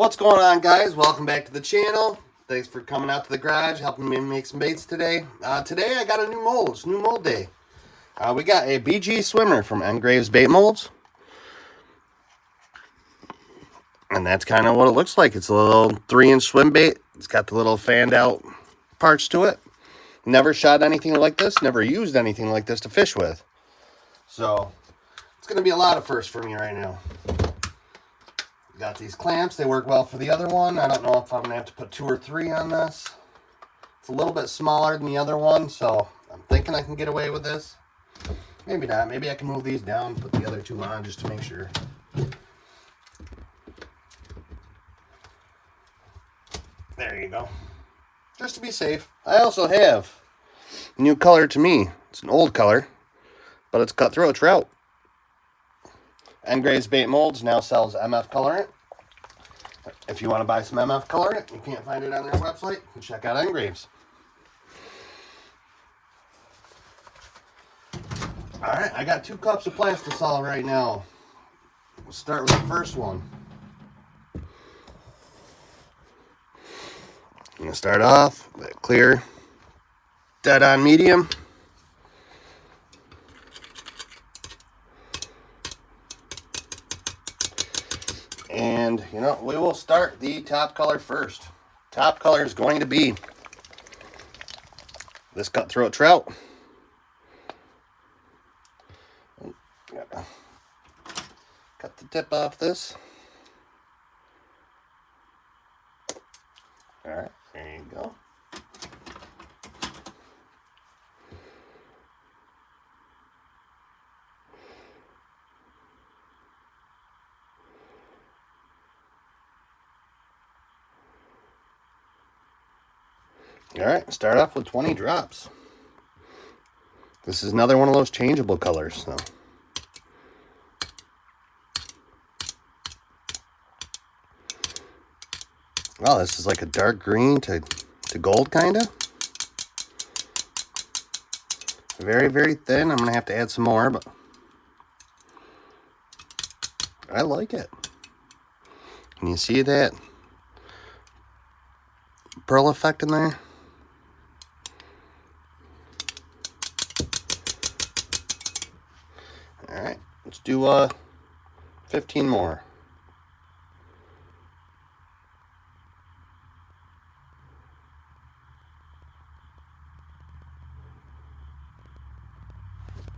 What's going on, guys? Welcome back to the channel. Thanks for coming out to the garage, helping me make some baits today. Today I got a new mold. It's new mold day. We got a BG swimmer from Engraves Bait Molds. And that's kind of what it looks like. It's a little 3-inch swim bait. It's got the little fanned out parts to it. Never shot anything like this. Never used anything like this to fish with. So it's going to be a lot of firsts for me right now. Got these clamps. They work well for the other one. I don't know if I'm going to have to put 2 or 3 on this. It's a little bit smaller than the other one, so I'm thinking I can get away with this. Maybe not. Maybe I can move these down, put the other 2 on just to make sure. There you go. Just to be safe. I also have a new color to me. It's an old color, but it's cutthroat trout. Engraves Bait Molds now sells MF colorant. If you want to buy some MF colorant, you can't find it on their website, you can check out Engraves. Alright, I got 2 cups of plastisol right now. We'll start with the first one. I'm going to start off with that clear dead on medium. And, you know, we will start the top color first. Top color is going to be this cutthroat trout. Cut the tip off this. Alright, there you go. Alright, start off with 20 drops. This is another one of those changeable colors. So. Wow, this is like a dark green to gold, kind of. Very, very thin. I'm going to have to add some more, but I like it. Can you see that pearl effect in there? Alright, let's do 15 more.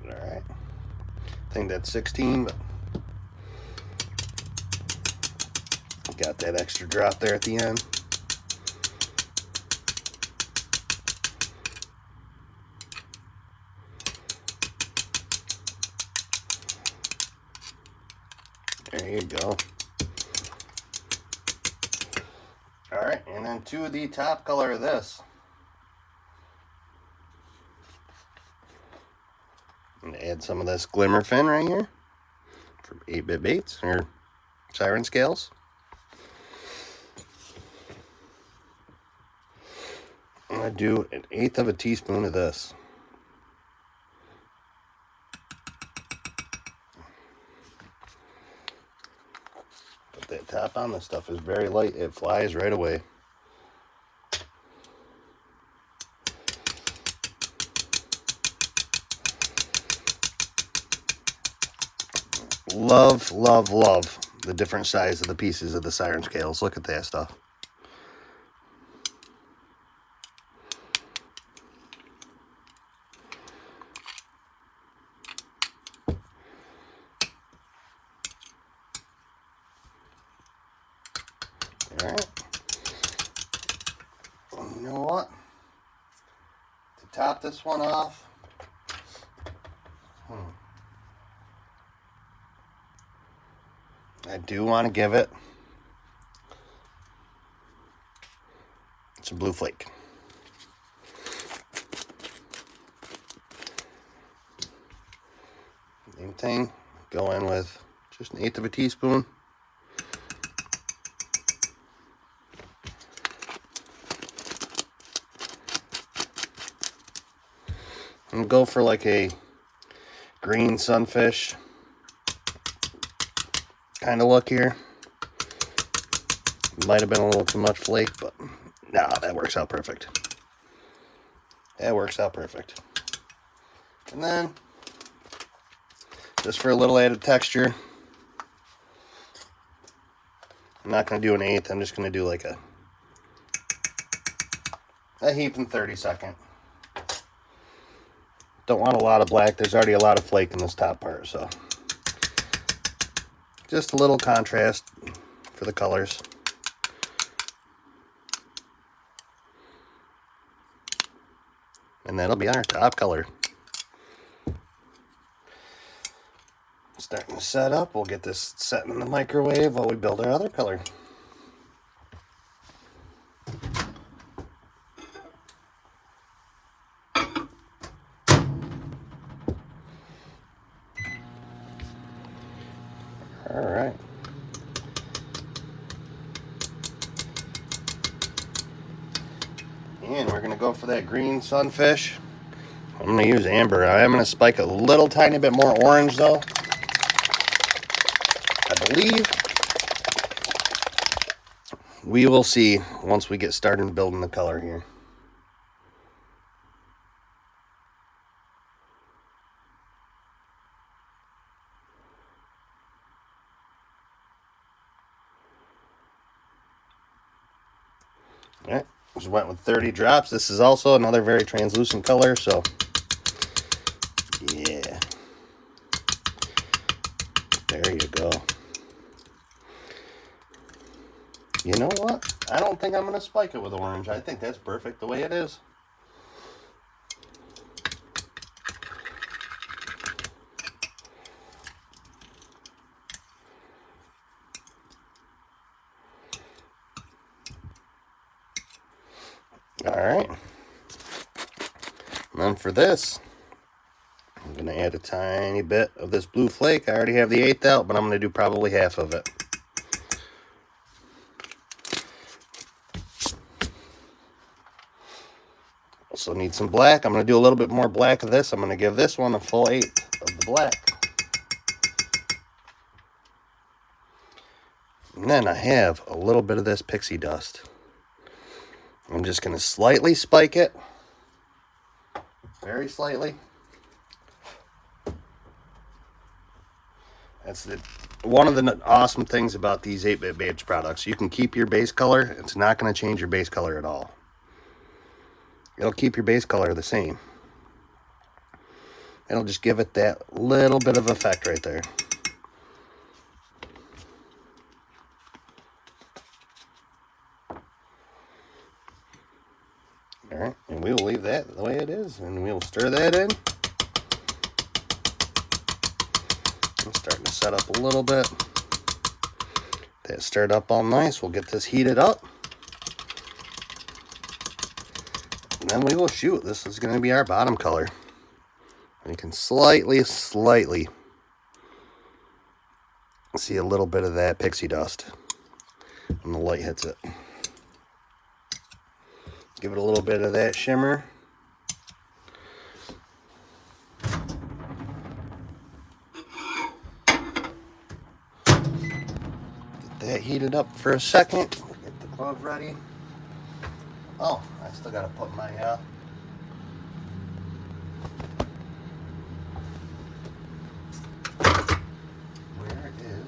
Alright, I think that's 16, but got that extra drop there at the end. There you go. Alright, and then to the top color of this. I'm going to add some of this glimmer fin right here from 8-Bit Baits, or Siren Scales. I'm going to do 1/8 of a teaspoon of this. Put that top on. This stuff is very light. It flies right away. Love, love, love the different size of the pieces of the Siren Scales. Look at that stuff. Alright. You know what? To top this one off, I do want to give it some blue flake. Same thing, go in with just 1/8 of a teaspoon. And go for like a green sunfish kind of look here. Might have been a little too much flake, but no, that works out perfect. That works out perfect. And then, just for a little added texture, I'm not going to do an eighth. I'm just going to do like a heap and 32nd. Don't want a lot of black. There's already a lot of flake in this top part, so just a little contrast for the colors. And that'll be our top color. Starting to set up. We'll get this set in the microwave while we build our other color. All right. And we're going to go for that green sunfish. I'm going to use amber. I am going to spike a little tiny bit more orange though, I believe. We will see once we get started building the color here. All right. Just went with 30 drops. This is also another very translucent color, so yeah. There you go. You know what? I don't think I'm going to spike it with orange. I think that's perfect the way it is. Alright, and then for this, I'm going to add a tiny bit of this blue flake. I already have the eighth out, but I'm going to do probably half of it. Also need some black. I'm going to do a little bit more black of this. I'm going to give this one a full eighth of the black. And then I have a little bit of this pixie dust. I'm just going to slightly spike it. Very slightly. That's one of the awesome things about these 8-Bit Babes products. You can keep your base color. It's not going to change your base color at all. It'll keep your base color the same. It'll just give it that little bit of effect right there. Alright, and we will leave that the way it is, and we'll stir that in. I'm starting to set up a little bit. That stirred up all nice. We'll get this heated up. And then we will shoot. This is going to be our bottom color. And you can slightly see a little bit of that pixie dust when the light hits it. Give it a little bit of that shimmer. Get that heated up for a second. Get the glove ready. Oh, I still got to put my where is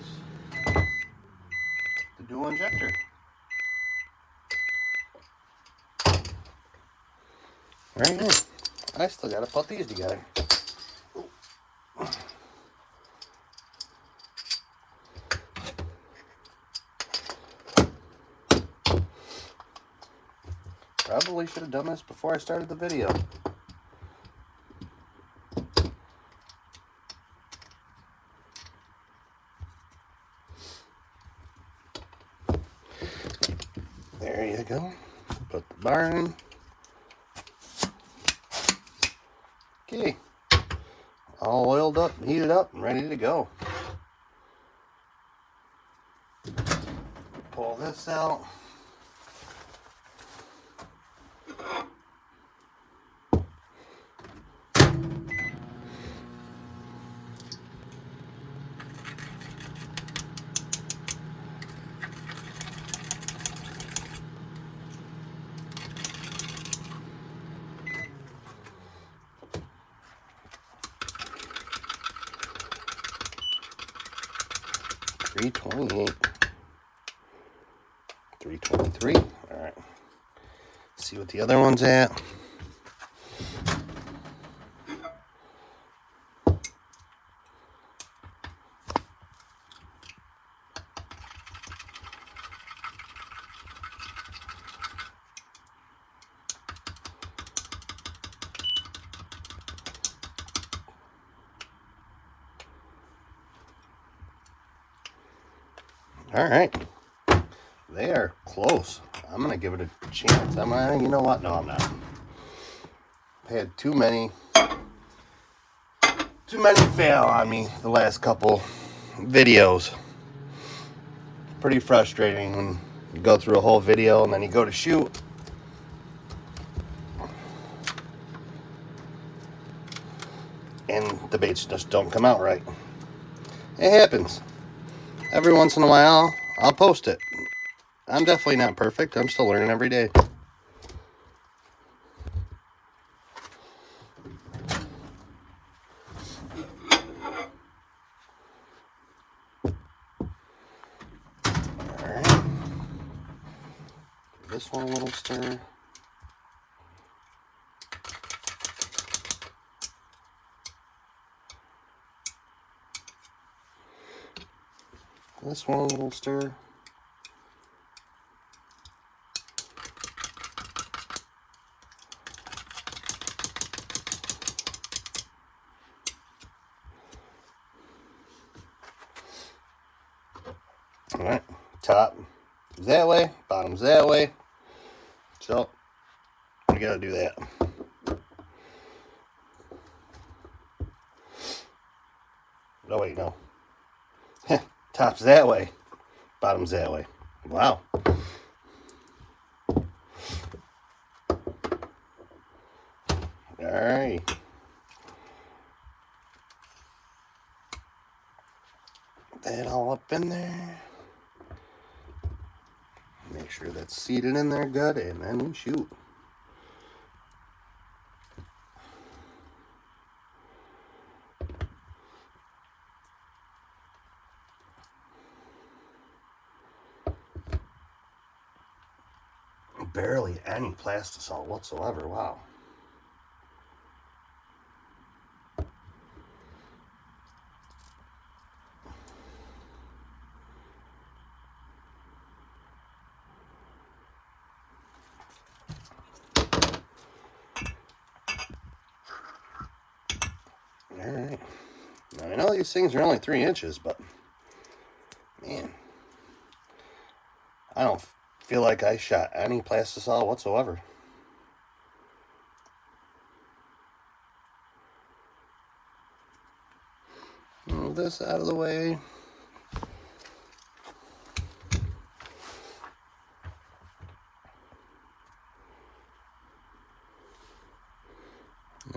the dual injector? Right here. I still got to put these together. Probably should have done this before I started the video. There you go. Put the bar in. Okay. All oiled up, heated up, and ready to go. Pull this out. 328. 323. All right. See what the other one's at. All right. They are close. I'm going to give it a chance. You know what? No, I'm not. I've had too many fail on me the last couple videos. Pretty frustrating when you go through a whole video and then you go to shoot. And the baits just don't come out right. It happens. Every once in a while, I'll post it. I'm definitely not perfect. I'm still learning every day. Alright. Give this one a little stir. This one a little stir. All right, top is that way, bottom's that way. So we gotta do that. Oh wait, no. Top's that way, bottom's that way. Wow. All right. That all up in there. Make sure that's seated in there good, and then we shoot. Barely any plastisol whatsoever. Wow. Alright. Now, I know these things are only 3 inches, but man, I don't feel like I shot any plastisol whatsoever. Move this out of the way.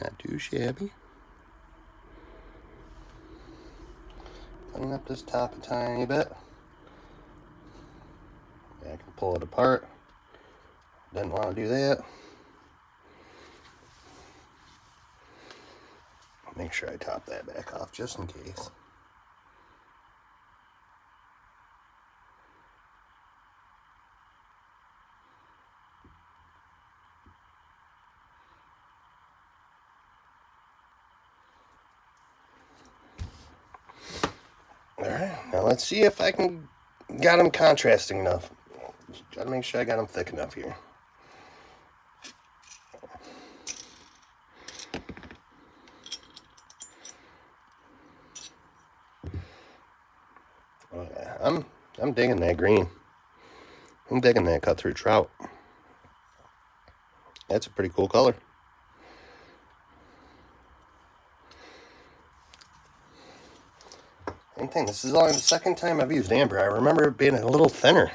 Not too shabby. Clean up this top a tiny bit. Yeah, I can pull it apart. Didn't want to do that. Make sure I top that back off just in case. Alright, now let's see if I got them contrasting enough. Gotta make sure I got them thick enough here. Oh, yeah, I'm digging that green. I'm digging that cut through trout. That's a pretty cool color. Same thing, this is only the second time I've used amber. I remember it being a little thinner.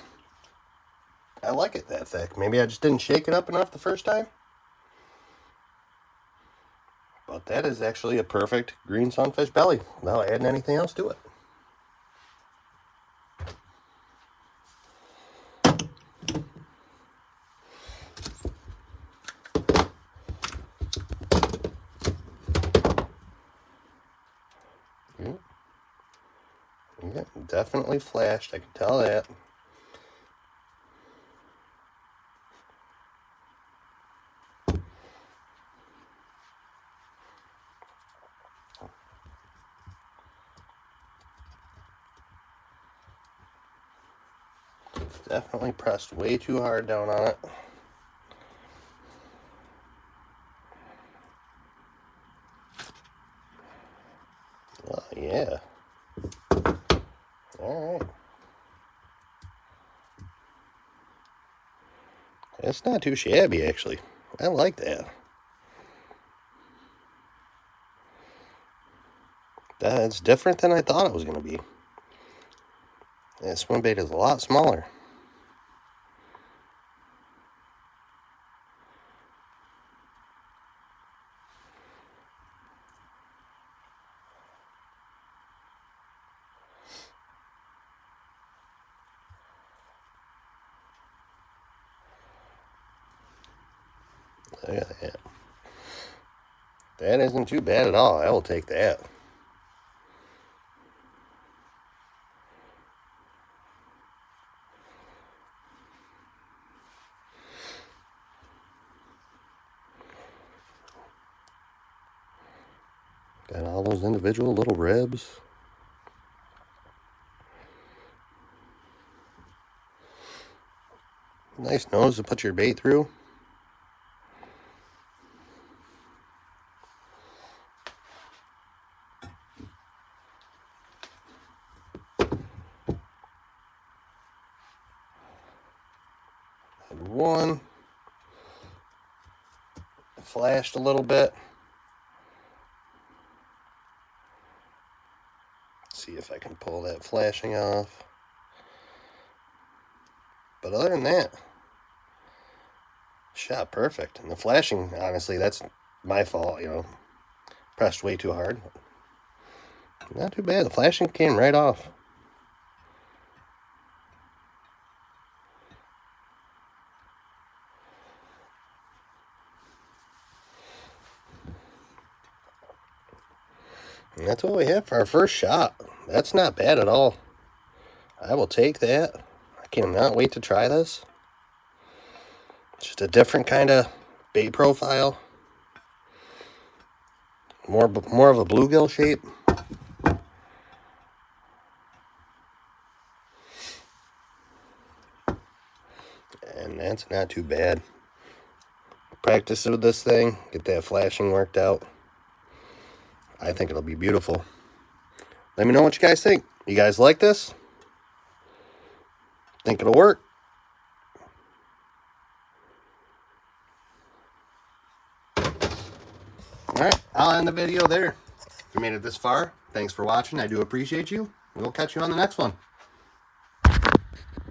I like it that thick. Maybe I just didn't shake it up enough the first time. But that is actually a perfect green sunfish belly without adding anything else to it. definitely flashed. I can tell that. Definitely pressed way too hard down on it. Oh, yeah. All right. It's not too shabby, actually. I like that. That's different than I thought it was going to be. That swim bait is a lot smaller. Look at that. That isn't too bad at all. I will take that. Got all those individual little ribs. Nice nose to put your bait through. Had one. Flashed a little bit. See if I can pull that flashing off. But other than that, shot perfect. And the flashing, honestly, that's my fault, you know. Pressed way too hard. Not too bad. The flashing came right off. And that's what we have for our first shot. That's not bad at all. I will take that. I cannot wait to try this. Just a different kind of bait profile. More of a bluegill shape. And that's not too bad. Practice with this thing. Get that flashing worked out. I think it'll be beautiful. Let me know what you guys think. You guys like this? Think it'll work? Alright, I'll end the video there. If you made it this far, thanks for watching. I do appreciate you. We'll catch you on the next one.